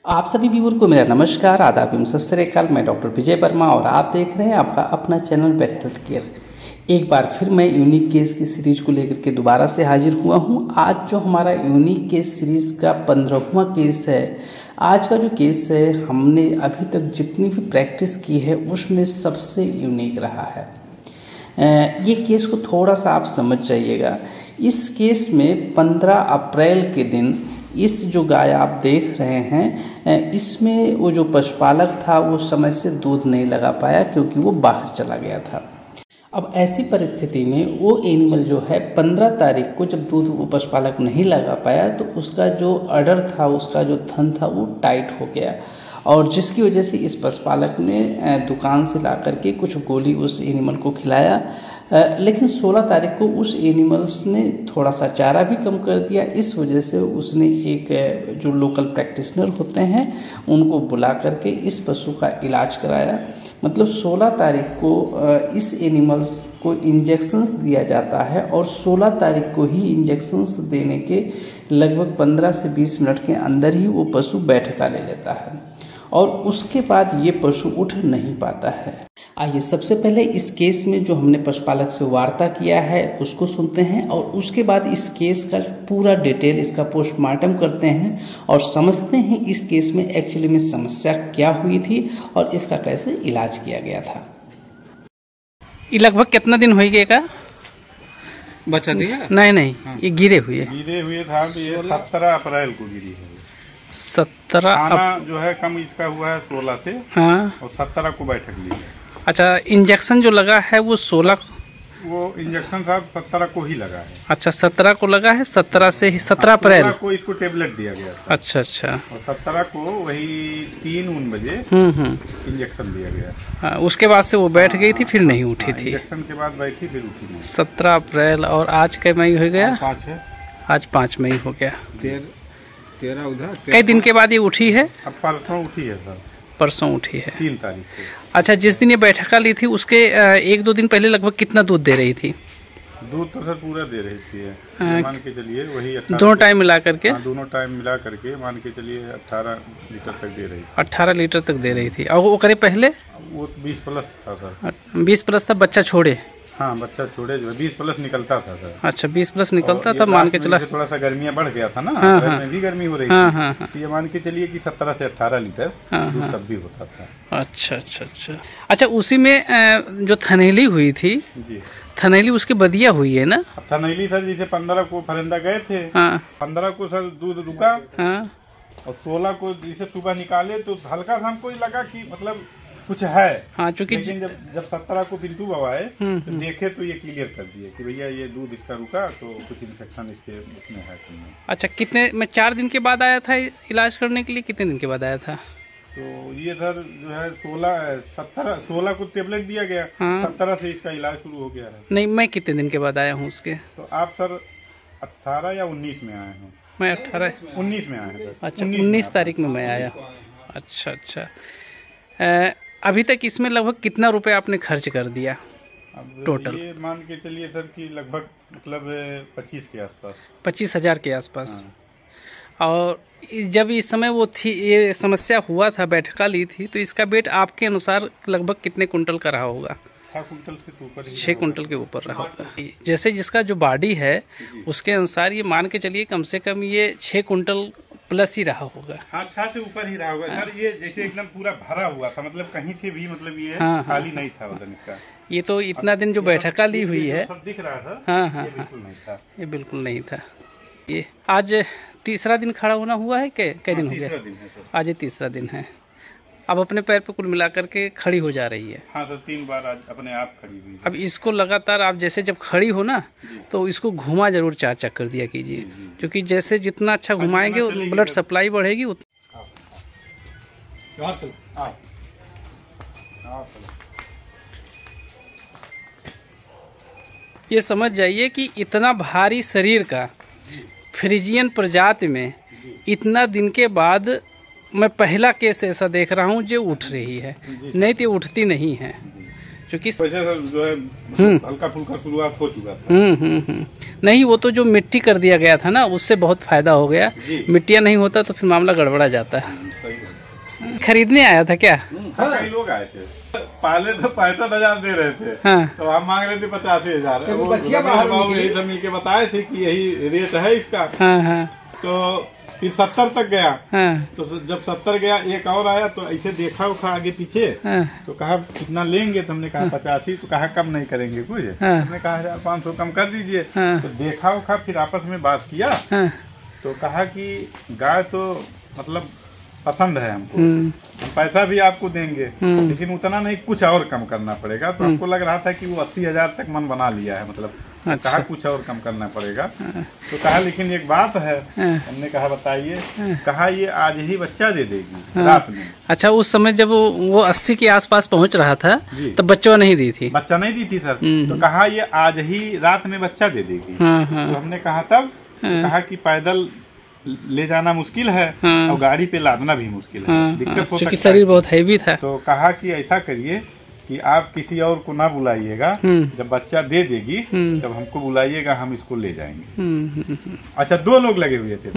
आप सभी व्यूअर को मेरा नमस्कार, आदाब एवं सत श्री अकाल। मैं डॉक्टर विजय वर्मा और आप देख रहे हैं आपका अपना चैनल पेट हेल्थ केयर। एक बार फिर मैं यूनिक केस की सीरीज को लेकर के दोबारा से हाजिर हुआ हूं। आज जो हमारा यूनिक केस सीरीज का 15वां केस है, आज का जो केस है हमने अभी तक जितनी भी प्रैक्टिस की है उसमें सबसे यूनिक रहा है। ये केस को थोड़ा सा आप समझ जाइएगा। इस केस में 15 अप्रैल के दिन इस जो गाय आप देख रहे हैं, इसमें वो जो पशुपालक था वो समय से दूध नहीं लगा पाया क्योंकि वो बाहर चला गया था। अब ऐसी परिस्थिति में वो एनिमल जो है 15 तारीख को जब दूध वो पशुपालक नहीं लगा पाया तो उसका जो अडर था, उसका जो थन था वो टाइट हो गया और जिसकी वजह से इस पशुपालक ने दुकान से ला करके कुछ गोली उस एनिमल को खिलाया। लेकिन 16 तारीख को उस एनिमल्स ने थोड़ा सा चारा भी कम कर दिया। इस वजह से उसने एक जो लोकल प्रैक्टिशनर होते हैं उनको बुला करके इस पशु का इलाज कराया। मतलब 16 तारीख को इस एनिमल्स को इंजेक्शंस दिया जाता है और 16 तारीख को ही इंजेक्शंस देने के लगभग 15 से 20 मिनट के अंदर ही वो पशु बैठका ले लेता है और उसके बाद ये पशु उठ नहीं पाता है। आइए सबसे पहले इस केस में जो हमने पशुपालक से वार्ता किया है उसको सुनते हैं और उसके बाद इस केस का पूरा डिटेल, इसका पोस्टमार्टम करते हैं और समझते हैं इस केस में एक्चुअली में समस्या क्या हुई थी और इसका कैसे इलाज किया गया था। ये लगभग कितना दिन हो गया बचा दिया? नहीं हाँ। ये गिरे हुए था। ये 17 अप्रैल को गिरी है। 17 जो है कम इसका हुआ है 16 से। हाँ। और 17 को बैठक ली है। अच्छा, इंजेक्शन जो लगा है वो 16, वो इंजेक्शन साहब 17 को ही लगा है। अच्छा 17 को लगा है। 17 से ही 17 अप्रैल को इसको टेबलेट दिया गया था। अच्छा। और 17 को वही 3 बजे इंजेक्शन दिया गया। हाँ, उसके बाद से वो बैठ गई थी, फिर नहीं उठी थी। इंजेक्शन के बाद बैठी फिर उठी नहीं। 17 अप्रैल और आज कै मई हो गया? 5 है। आज 5 मई हो गया। 13 उधर कई दिन के बाद ये उठी है? अब परसों उठी है सर। परसों उठी है 3 तारीख को। अच्छा, जिस दिन ये बैठका ली थी उसके 1-2 दिन पहले लगभग कितना दूध दे रही थी? दूध तो सर पूरा दे रही थी। मान के चलिए वही दोनों टाइम मिला करके। दोनों टाइम मिला करके मान के चलिए 18 लीटर तक दे रही थी। 18 लीटर तक दे रही थी। और वो करे पहले वो 20 प्लस था सर। 20 प्लस था। बच्चा छोड़े? हाँ, बच्चा छोड़े जो 20 प्लस निकलता था सर। अच्छा, 20 प्लस निकलता था। मान के चला थोड़ा सा गर्मियाँ बढ़ गया था ना। हाँ। में भी गर्मी हो रही थी। तो ये मान के चलिए कि 17 से 18 लीटर दूध तब भी होता था। अच्छा, उसी में जो थनैली हुई थी जी, थनैली उसकी बदिया हुई है ना? थनैली सर जैसे 15 को फरिंदा गए थे। 15 को सर दूध रुका और 16 को जैसे सुबह निकाले तो हल्का सा हमको लगा कि मतलब कुछ है। हाँ, चूंकि लेकिन जब 17 को पिंटू बाबा आए तो देखे तो ये क्लियर कर दिए कि भैया ये दूध इसका रुका तो कुछ इन्फेक्शन इसके उसमें है। अच्छा, कितने मैं 4 दिन के बाद आया था इलाज करने के लिए? कितने दिन के बाद आया था? तो ये सर जो है 16 को टेबलेट दिया गया। 17 से इसका इलाज शुरू हो गया है। नहीं, मैं कितने दिन के बाद आया हूँ उसके? तो आप सर 18 या 19 में आए हैं? मैं 19 में आया है। अच्छा, 19 तारीख में मैं आया। अच्छा। अभी तक इसमें लगभग कितना रुपए आपने खर्च कर दिया टोटल? ये मान के चलिए सर कि लगभग मतलब 25 के आसपास। 25,000 के आसपास। हाँ। और जब इस समय वो थी, ये समस्या हुआ था, बैठका ली थी, तो इसका वेट आपके अनुसार लगभग कितने कुंटल का रहा होगा? 6 कुंटल से ऊपर। 6 कुंटल के ऊपर रहा होगा। जैसे जिसका जो बॉडी है उसके अनुसार ये मान के चलिए कम से कम ये 6 कुंटल प्लस ही रहा होगा। हाँ, 6 से ऊपर ही रहा होगा सर। ये जैसे एकदम पूरा भरा हुआ था, मतलब कहीं से भी मतलब ये खाली नहीं था वजन इसका। ये तो इतना दिन जो बैठका ली हुई है सब दिख रहा था। हाँ, ये बिल्कुल नहीं था। ये बिल्कुल नहीं था। ये आज तीसरा दिन खड़ा होना हुआ है? कई दिन हो गया? आज ये तीसरा दिन है। अब अपने पैर पे कुल मिला करके खड़ी हो जा रही है। हाँ सर, 3 बार आज अपने आप खड़ी हुई है। अब इसको लगातार आप जैसे जब खड़ी हो ना तो इसको घुमा जरूर 4 चक्कर दिया कीजिए, क्योंकि जैसे जितना अच्छा घुमाएंगे ब्लड सप्लाई बढ़ेगी। ये समझ जाइए कि इतना भारी शरीर का फ्रिजियन प्रजाति में इतना दिन के बाद मैं पहला केस ऐसा देख रहा हूँ जो उठ रही है। नहीं तो उठती नहीं है। क्योंकि वैसे जो है हल्का फुल्का शुरुआत हो चुका था। नहीं, वो तो जो मिट्टी कर दिया गया था ना, उससे बहुत फायदा हो गया। मिट्टियाँ नहीं होता तो फिर मामला गड़बड़ा जाता है। खरीदने आया था क्या? हाँ, कई लोग आए थे। पहले तो 65,000 दे रहे थे। हाँ। तो हम मांग रहे थे 85,000। वो यही सब मिलके बताए थे कि यही रेट है इसका। हाँ हाँ। तो फिर 70 तक गया। हाँ। तो जब 70 गया, एक और आया तो ऐसे देखा उखा आगे पीछे। हाँ। तो कहा कितना लेंगे? तो हमने कहा 85। तो कहा कम नहीं करेंगे कुछ। हाँ। हमने कहा 1,500 कम कर दीजिए। हाँ। तो देखा उखा फिर आपस में बात किया। हाँ। तो कहा कि गाय तो मतलब पसंद है हमको, हम पैसा भी आपको देंगे, लेकिन उतना नहीं, कुछ और कम करना पड़ेगा। तो हमको लग रहा था कि वो 80,000 तक मन बना लिया है, मतलब अच्छा। कहा कुछ और कम करना पड़ेगा। तो कहा लेकिन एक बात है। हमने कहा बताइए। कहा ये आज ही बच्चा दे देगी रात में। अच्छा, उस समय जब वो 80 के आसपास पहुंच रहा था तब बच्चा नहीं दी थी? बच्चा नहीं दी थी सर। तो कहा ये आज ही रात में बच्चा दे देगी। तो हमने कहा तब कहा कि पैदल ले जाना मुश्किल है। हाँ। और गाड़ी पे लादना भी मुश्किल है। हाँ। दिक्कत हो सकती है, शरीर बहुत हैवी था। तो कहा कि ऐसा करिए कि आप किसी और को ना बुलाइएगा, जब बच्चा दे देगी तब हमको बुलाइएगा, हम इसको ले जाएंगे। अच्छा, 2 लोग लगे हुए थे।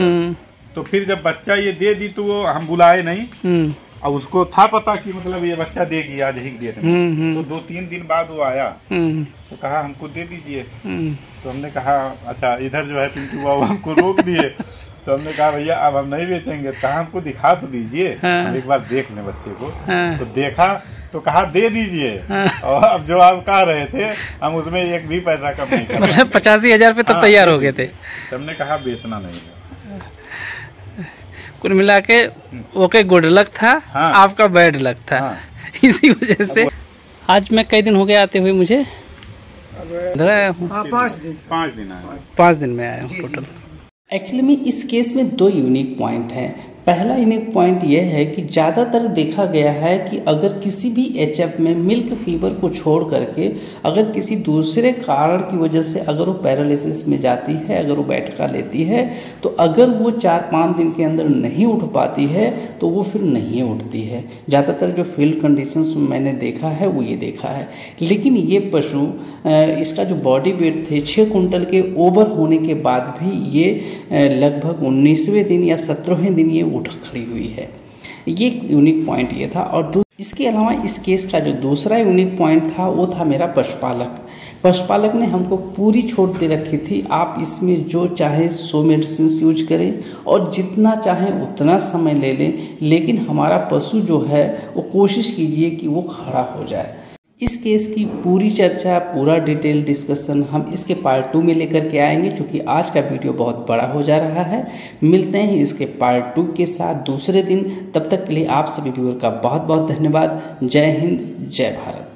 तो फिर जब बच्चा ये दे दी तो वो हम बुलाए नहीं, और उसको था पता कि मतलब ये बच्चा देगी आज ही डेट में। तो 2-3 दिन बाद वो आया तो कहा हमको दे दीजिए। तो हमने कहा अच्छा, इधर जो है पिंटू बाबू हमको रोक दिए। तो हमने कहा भैया अब हम नहीं बेचेंगे। कहा हमको दिखा तो दीजिए। हाँ। हम एक बार देख लें बच्चे को। हाँ। तो देखा तो कहा दे दीजिए। हाँ। और अब जो आप कह रहे थे हम उसमें एक भी पैसा कम नहीं कर, मतलब 85,000 पे तब तैयार हो गए थे। तो हमने कहा बेचना नहीं है। कुल मिला के ओके, गुड लक था। हाँ। आपका बैड लक था। हाँ। इसी वजह से आज मैं कई दिन हो गए आते हुए, मुझे 5 दिन में आया हूँ टोटल। एक्चुअली में इस केस में 2 यूनिक पॉइंट हैं। पहला यूनिक पॉइंट यह है कि ज़्यादातर देखा गया है कि अगर किसी भी एचएफ में मिल्क फीवर को छोड़ करके अगर किसी दूसरे कारण की वजह से अगर वो पैरालिसिस में जाती है, अगर वो बैठका लेती है, तो अगर वो 4-5 दिन के अंदर नहीं उठ पाती है तो वो फिर नहीं उठती है। ज़्यादातर जो फील्ड कंडीशंस मैंने देखा है वो ये देखा है। लेकिन ये पशु, इसका जो बॉडी वेट थे 6 कुंटल के ओवर होने के बाद भी ये लगभग 19वें दिन या 17वें दिन ये उठ खड़ी हुई है। ये यूनिक पॉइंट ये था। और इसके अलावा इस केस का जो दूसरा यूनिक पॉइंट था वो था मेरा पशुपालक। पशुपालक ने हमको पूरी छूट दे रखी थी, आप इसमें जो चाहे सो मेडिसिन यूज करें और जितना चाहें उतना समय ले लें, लेकिन हमारा पशु जो है वो कोशिश कीजिए कि वो खड़ा हो जाए। इस केस की पूरी चर्चा, पूरा डिटेल डिस्कशन हम इसके पार्ट 2 में लेकर के आएंगे, क्योंकि आज का वीडियो बहुत बड़ा हो जा रहा है। मिलते हैं इसके पार्ट 2 के साथ दूसरे दिन। तब तक के लिए आप सभी व्यूअर का बहुत बहुत धन्यवाद। जय हिंद, जय भारत।